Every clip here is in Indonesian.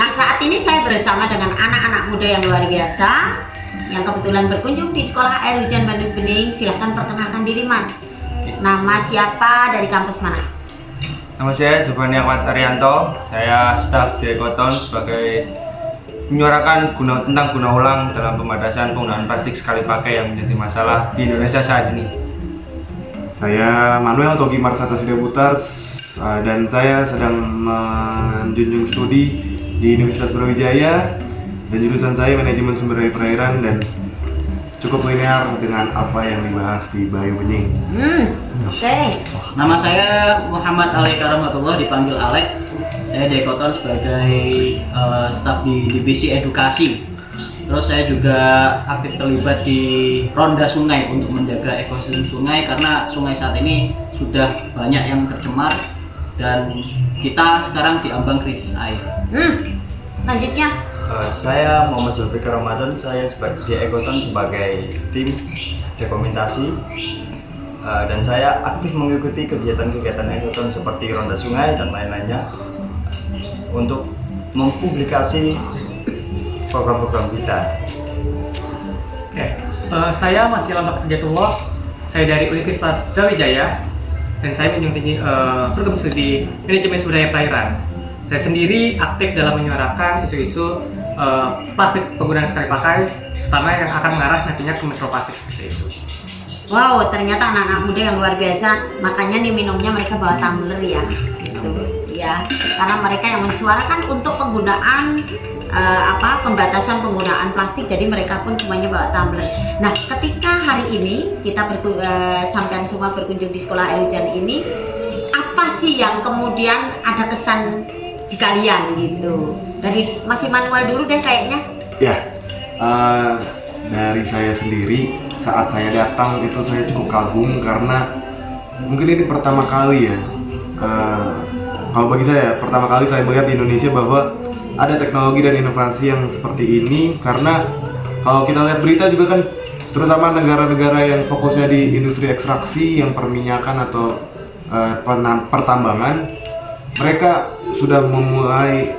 Nah, saat ini saya bersama dengan anak-anak muda yang luar biasa yang kebetulan berkunjung di Sekolah Air Hujan Bandung Bening. Silahkan perkenalkan diri, Mas. Nama siapa, dari kampus mana? Nama saya Giovanni Ahmad Arianto. Saya staf di Ekoton sebagai menyuarakan tentang guna ulang dalam pembatasan penggunaan plastik sekali pakai yang menjadi masalah di Indonesia saat ini. Saya Manuel Togi Marsata Sidaputar dan saya sedang menjunjung studi di Universitas Brawijaya dan jurusan saya manajemen sumber daya perairan dan cukup linear dengan apa yang dibahas di Bayu Bening. Oke. Nama saya Muhammad Alek Rahmatullah, dipanggil Alek. Saya di Ekoton sebagai staf di divisi edukasi. Terus saya juga aktif terlibat di ronda sungai untuk menjaga ekosistem sungai karena sungai saat ini sudah banyak yang tercemar dan kita sekarang diambang krisis air. Selanjutnya. Saya Muhammad Zulfikar Ramadan. Saya di Ekoton sebagai tim dokumentasi dan saya aktif mengikuti kegiatan-kegiatan Ekoton seperti ronda sungai dan lain-lainnya untuk mempublikasi program-program kita. Saya masih Lambak Hidayatullah. Saya dari Universitas Brawijaya dan saya menjunjung tinggi program studi manajemen sumber daya perairan. Saya sendiri aktif dalam menyuarakan isu-isu plastik penggunaan sekali pakai, terutama yang akan mengarah nantinya ke mikroplastik seperti itu. Wow, ternyata anak-anak muda yang luar biasa. Makanya nih minumnya mereka bawa tumbler ya, gitu ya. Karena mereka yang mensuarakan untuk penggunaan pembatasan penggunaan plastik. Jadi mereka pun semuanya bawa tumbler. Nah, ketika hari ini kita sampai semua berkunjung di Sekolah Air Hujan ini, apa sih yang kemudian ada kesan di kalian gitu? Dari Mas Immanuel dulu deh kayaknya. Ya, dari saya sendiri saat saya datang itu saya cukup kagum karena mungkin ini pertama kali ya. Kalau bagi saya pertama kali saya melihat di Indonesia bahwa ada teknologi dan inovasi yang seperti ini, karena kalau kita lihat berita juga kan, terutama negara-negara yang fokusnya di industri ekstraksi yang perminyakan atau pertambangan, mereka sudah memulai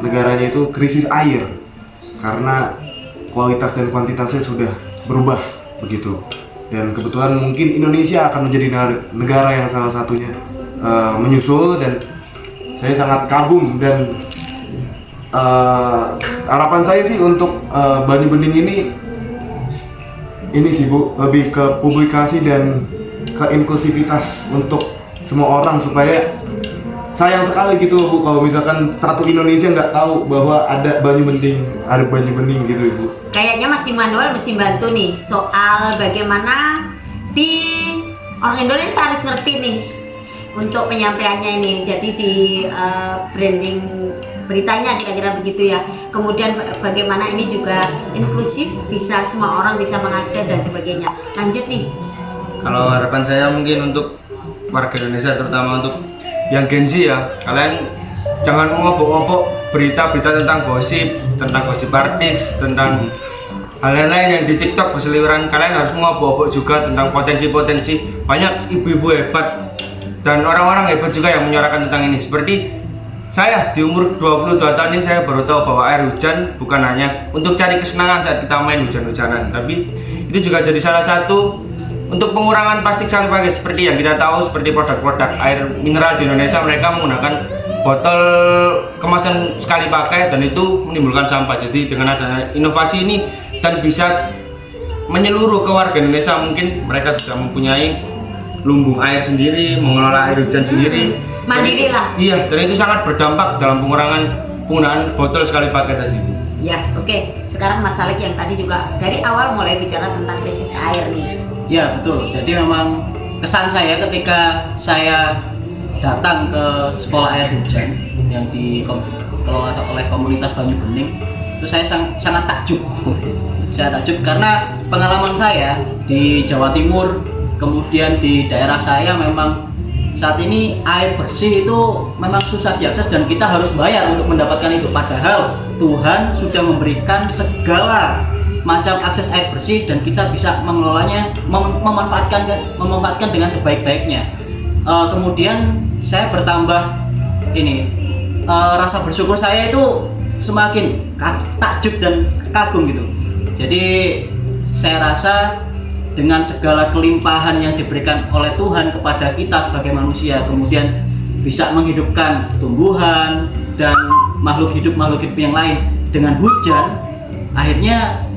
negaranya itu krisis air karena kualitas dan kuantitasnya sudah berubah begitu. Dan kebetulan mungkin Indonesia akan menjadi negara yang salah satunya menyusul, dan saya sangat kagum dan harapan saya sih untuk Banyu Bening ini sih Bu, lebih ke publikasi dan ke inklusivitas untuk semua orang, supaya sayang sekali gitu Bu kalau misalkan satu Indonesia nggak tahu bahwa ada Banyu Bening gitu Ibu. Kayaknya Mas Immanuel mesti bantu nih soal bagaimana orang Indonesia harus ngerti nih untuk penyampaiannya ini. Jadi di branding beritanya kira-kira begitu ya. Kemudian bagaimana ini juga inklusif, bisa semua orang bisa mengakses dan sebagainya. Lanjut nih. Kalau harapan saya mungkin untuk warga Indonesia, terutama untuk yang Gen Z ya, kalian jangan ngobok-ngobok berita-berita tentang gosip artis, tentang hal-hal lain yang di TikTok berseliweran. Kalian harus ngobok-ngobok juga tentang potensi-potensi. Banyak ibu-ibu hebat dan orang-orang hebat juga yang menyuarakan tentang ini. Seperti saya di umur 22 tahun ini, saya baru tahu bahwa air hujan bukan hanya untuk cari kesenangan saat kita main hujan-hujanan, tapi itu juga jadi salah satu untuk pengurangan plastik sekali pakai. Seperti yang kita tahu, seperti produk-produk air mineral di Indonesia, mereka menggunakan botol kemasan sekali pakai dan itu menimbulkan sampah. Jadi dengan adanya inovasi ini dan bisa menyeluruh ke warga Indonesia, mungkin mereka bisa mempunyai lumbung air sendiri, mengelola air hujan sendiri, mandiri lah. Iya, dan itu sangat berdampak dalam pengurangan penggunaan botol sekali pakai tadi. Ya, oke. Sekarang Mas Alek yang tadi juga dari awal mulai bicara tentang krisis air nih. Ya betul, jadi memang kesan saya ketika saya datang ke Sekolah Air Hujan yang dikelola oleh komunitas Banyu Bening, itu saya sangat takjub. Saya takjub karena pengalaman saya di Jawa Timur, kemudian di daerah saya memang saat ini air bersih itu memang susah diakses dan kita harus bayar untuk mendapatkan itu. Padahal Tuhan sudah memberikan segala macam akses air bersih dan kita bisa mengelolanya, memanfaatkan dengan sebaik-baiknya. Kemudian saya bertambah rasa bersyukur saya itu semakin takjub dan kagum gitu. Jadi saya rasa dengan segala kelimpahan yang diberikan oleh Tuhan kepada kita sebagai manusia, kemudian bisa menghidupkan tumbuhan dan makhluk hidup yang lain dengan hujan, akhirnya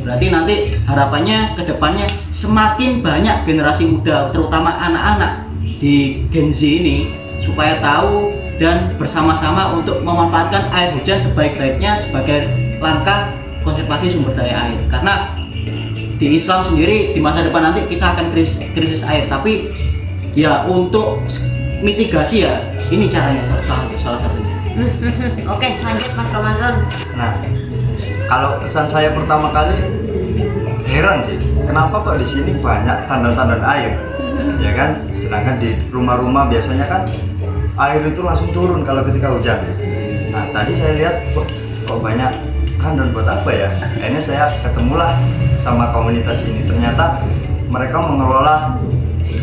berarti nanti harapannya ke depannya semakin banyak generasi muda, terutama anak-anak di Gen Z ini, supaya tahu dan bersama-sama untuk memanfaatkan air hujan sebaik-baiknya sebagai langkah konservasi sumber daya air. Karena di Islam sendiri di masa depan nanti kita akan krisis air, tapi ya untuk mitigasi ya ini caranya salah satunya. Oke, lanjut Mas Ramadan. Nah, kalau kesan saya pertama kali heran sih, kenapa kok di sini banyak tandan-tandan air, ya kan? Sedangkan di rumah-rumah biasanya kan air itu langsung turun kalau ketika hujan. Nah, tadi saya lihat kok banyak tandan, buat apa ya? Akhirnya saya ketemulah sama komunitas ini. Ternyata mereka mengelola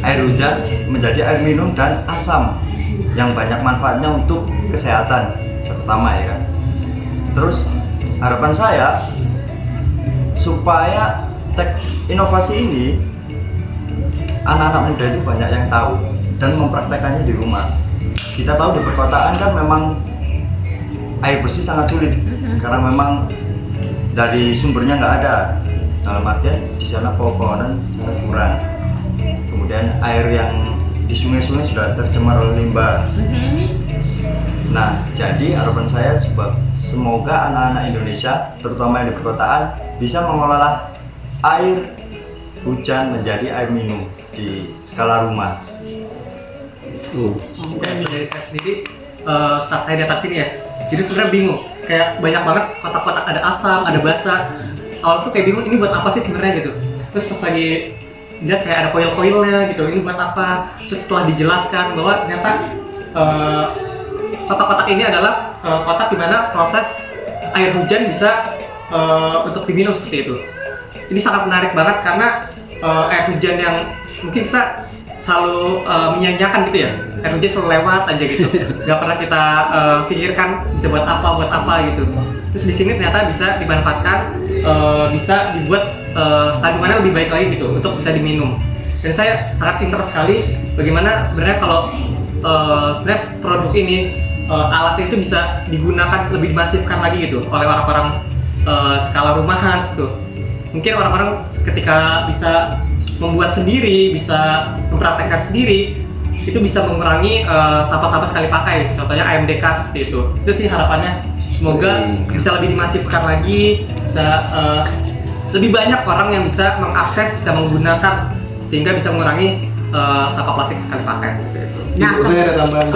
air hujan menjadi air minum dan asam yang banyak manfaatnya untuk kesehatan terutama, ya kan? Terus harapan saya supaya inovasi ini anak-anak muda itu banyak yang tahu dan mempraktekannya di rumah. Kita tahu di perkotaan kan memang air bersih sangat sulit karena memang dari sumbernya nggak ada, dalam artian di sana pepohonan sangat kurang. Kemudian air yang di sungai-sungai sudah tercemar oleh limbah. Nah, jadi harapan saya semoga anak-anak Indonesia, terutama yang di perkotaan, bisa mengelola air hujan menjadi air minum di skala rumah. Dan dari saya sendiri, saat saya datang sini ya, jadi sebenarnya bingung, kayak banyak banget kotak-kotak, ada asam, ada basa. Awal tuh kayak bingung, ini buat apa sih sebenarnya gitu. Terus pas lagi lihat kayak ada koil-koilnya gitu, ini buat apa. Terus setelah dijelaskan bahwa ternyata kotak-kotak ini adalah kotak di mana proses air hujan bisa untuk diminum seperti itu. Ini sangat menarik banget karena air hujan yang mungkin kita selalu menyanyiakan gitu ya, air hujan selalu lewat aja gitu, nggak pernah kita pikirkan bisa buat apa gitu. Terus di sini ternyata bisa dimanfaatkan, bisa dibuat kandungannya lebih baik lagi gitu untuk bisa diminum. Dan saya sangat interest sekali bagaimana sebenarnya kalau sebenarnya produk ini, alat itu bisa digunakan lebih dimasifkan lagi gitu oleh orang-orang skala rumahan gitu. Mungkin orang-orang ketika bisa membuat sendiri, bisa mempraktekkan sendiri, itu bisa mengurangi sampah-sampah sekali pakai. Contohnya AMDK seperti itu. Itu sih harapannya. Semoga bisa lebih dimasifkan lagi, bisa lebih banyak orang yang bisa mengakses, bisa menggunakan, sehingga bisa mengurangi sampah plastik sekali pakai seperti itu. Nah, Saya ada tambahan.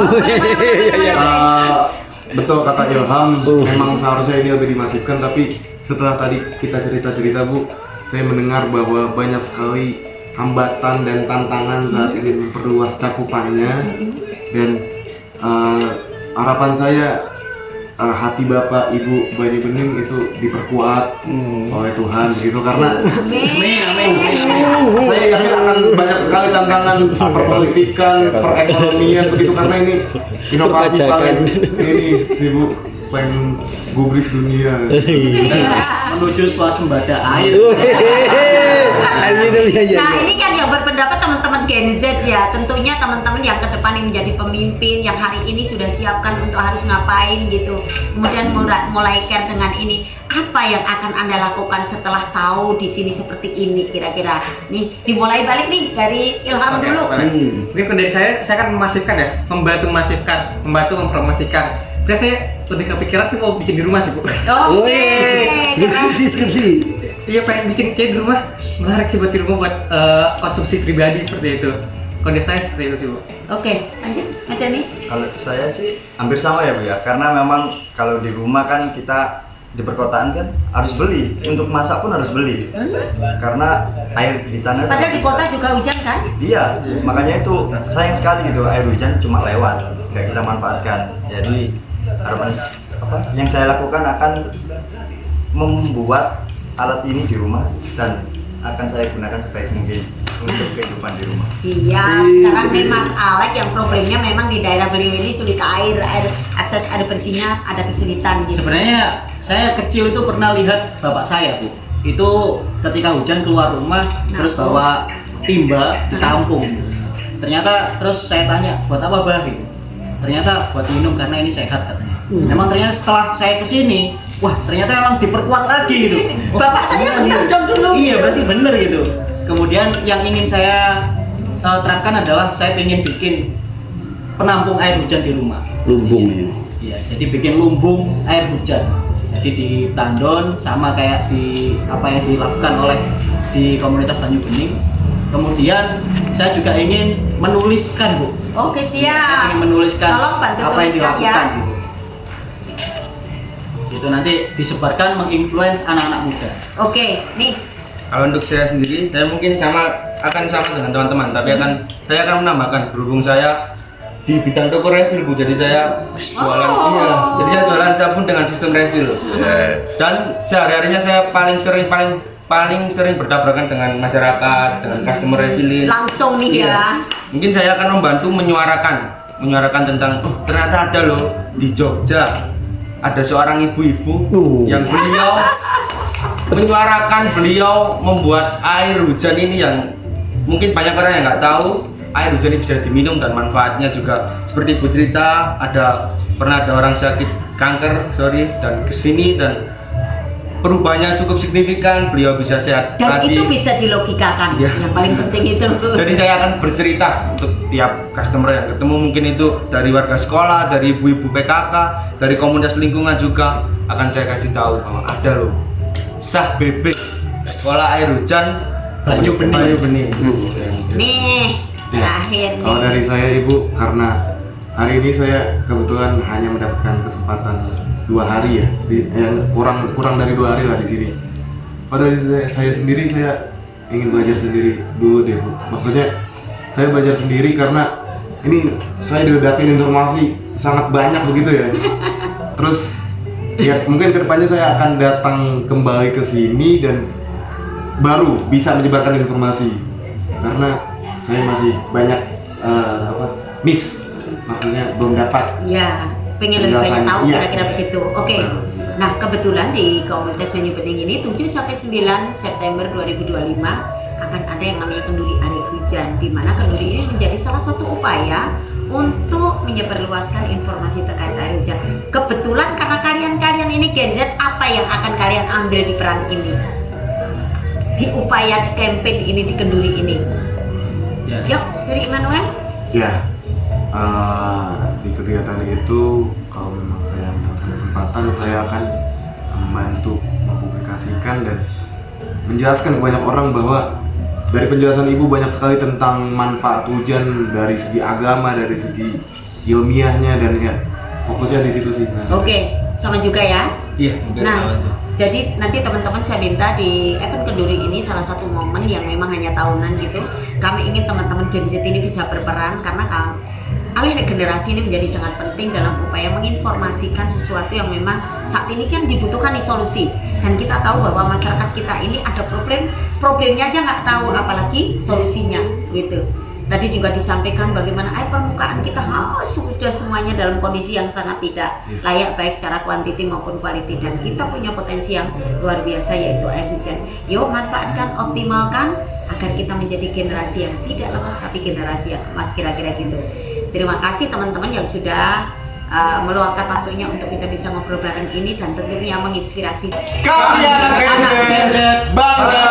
Betul kata Ilham, memang seharusnya ini lebih dimasifkan, tapi setelah tadi kita cerita-cerita Bu, saya mendengar bahwa banyak sekali hambatan dan tantangan saat ini memperluas cakupannya, dan harapan saya hati Bapak Ibu Banyu Bening itu diperkuat oleh Tuhan gitu, karena saya yakin akan banyak sekali tantangan perpolitikan, perekonomian begitu, karena ini inovasi paling ini sih Bu, paling gubris dunia Menuju swasembada air. Nah, ini kan yang berpendapat teman-teman Gen Z ya. Tentunya teman-teman yang ke depan yang menjadi pemimpin, yang hari ini sudah siapkan untuk harus ngapain gitu. Kemudian mulai care dengan ini. Apa yang akan Anda lakukan setelah tahu di sini seperti ini kira-kira? Nih, dimulai balik nih dari Ilham dulu. Mungkin dari saya kan memasifkan ya, membantu memasifkan, membantu mempromosikan. Terus saya lebih kepikiran sih mau bikin di rumah sih Bu. Oke. Skripsi. Iya, pengen bikin kayak di rumah, menarik sih buat di rumah, buat konsumsi pribadi seperti itu. Kode saya seperti itu sih Bu. Oke, lanjut Mas Jani. Kalau saya sih hampir sama ya Bu ya, karena memang kalau di rumah kan kita di perkotaan kan harus beli, untuk masak pun harus beli, karena air di tanah. Padahal di kota juga hujan kan? Iya, makanya itu sayang sekali gitu, air hujan cuma lewat, nggak kita manfaatkan. Jadi harapan yang saya lakukan akan membuat alat ini di rumah dan akan saya gunakan sebaik mungkin untuk kehidupan di rumah. Siap. Sekarang nih Mas Alek yang problemnya memang di daerah beliau ini sulit air akses air bersihnya ada kesulitan gitu. Sebenarnya saya kecil itu pernah lihat bapak saya, Bu. Itu ketika hujan keluar rumah terus bawa timba ditampung. Ternyata terus saya tanya, buat apa bah? Gitu. Ternyata buat minum karena ini sehat katanya. Memang ternyata setelah saya kesini, wah ternyata emang diperkuat lagi gitu. Bapak saya bener dong dulu. Iya berarti bener gitu. Kemudian yang ingin saya terapkan adalah saya ingin bikin penampung air hujan di rumah. Lumbung. Iya, jadi bikin lumbung air hujan. Jadi di tandon sama kayak di apa yang dilakukan oleh di komunitas Banyu Bening. Kemudian saya juga ingin menuliskan, Bu. Oke, Saya siap. ingin menuliskan Tolong bantu apa yang tuliskan dilakukan ya. gitu. Itu nanti disebarkan menginfluence anak-anak muda. Oke, nih. Kalau untuk saya sendiri, saya mungkin akan sama dengan teman-teman, tapi saya akan menambahkan berhubung saya di bidang toko refill, Bu. Jadi saya jualan jadi saya jualan sabun dengan sistem refill. Dan sehari-harinya saya paling sering bertabrakan dengan masyarakat, dengan customer refilling. Langsung nih Iya. ya. Mungkin saya akan membantu menyuarakan tentang ternyata ada loh di Jogja ada seorang ibu-ibu yang beliau membuat air hujan ini yang mungkin banyak orang yang nggak tahu air hujan ini bisa diminum dan manfaatnya juga seperti ibu cerita pernah ada orang sakit kanker dan kesini dan perubahannya cukup signifikan, beliau bisa sehat Dan lagi. itu bisa dilogikakan. Ya. Yang paling penting itu. Jadi saya akan bercerita untuk tiap customer yang ketemu, mungkin itu dari warga sekolah, dari ibu-ibu PKK, dari komunitas lingkungan juga akan saya kasih tahu bahwa ada loh sah bebek sekolah air hujan Banyu Bening. Nih, terakhir nih. Kalau dari saya Ibu, karena hari ini saya kebetulan hanya mendapatkan kesempatan 2 hari ya, yang kurang dari 2 hari lah di sini. Kalau dari saya sendiri, saya ingin belajar sendiri dulu deh, Bu. Maksudnya saya belajar sendiri karena ini saya diledakin informasi sangat banyak begitu ya. Terus ya mungkin kedepannya saya akan datang kembali ke sini dan baru bisa menyebarkan informasi karena saya masih banyak miss, maksudnya belum dapat. Ya, pengen lebih banyak tahu Iya. kira-kira begitu. Oke. Nah, kebetulan di komunitas Banyu Bening ini 7 sampai 9 September 2025 akan ada yang namanya kenduri air hujan, di mana kenduri ini menjadi salah satu upaya untuk menyebarluaskan informasi terkait air hujan. Kebetulan karena kalian ini Gen Z, apa yang akan kalian ambil di peran ini? Di upaya di campaign ini, di kenduri ini. Ya. Yuk, dari Immanuel. Ya, di kegiatan itu kalau memang saya mendapatkan kesempatan, saya akan membantu mempublikasikan dan menjelaskan ke banyak orang bahwa dari penjelasan Ibu banyak sekali tentang manfaat hujan dari segi agama, dari segi ilmiahnya, dan ya fokusnya di situ sih. Nah, Oke, sama juga ya. Iya, mungkin Nah, sama aja. jadi nanti teman-teman saya minta di event kenduri ini salah satu momen yang memang hanya tahunan gitu. Kami ingin teman-teman Gen Z ini bisa berperan karena alih generasi ini menjadi sangat penting dalam upaya menginformasikan sesuatu yang memang saat ini kan dibutuhkan solusi. Dan kita tahu bahwa masyarakat kita ini ada problemnya aja nggak tahu, apalagi solusinya gitu. Tadi juga disampaikan bagaimana air permukaan kita sudah semuanya dalam kondisi yang sangat tidak layak baik secara kuantiti maupun kualiti, dan kita punya potensi yang luar biasa yaitu air hujan. Yuk manfaatkan, optimalkan agar kita menjadi generasi yang tidak lepas tapi generasi yang emas, kira-kira gitu. Terima kasih teman-teman yang sudah meluangkan waktunya untuk kita bisa ngobrol bareng ini dan tentunya menginspirasi kami anak Gen Z, bangga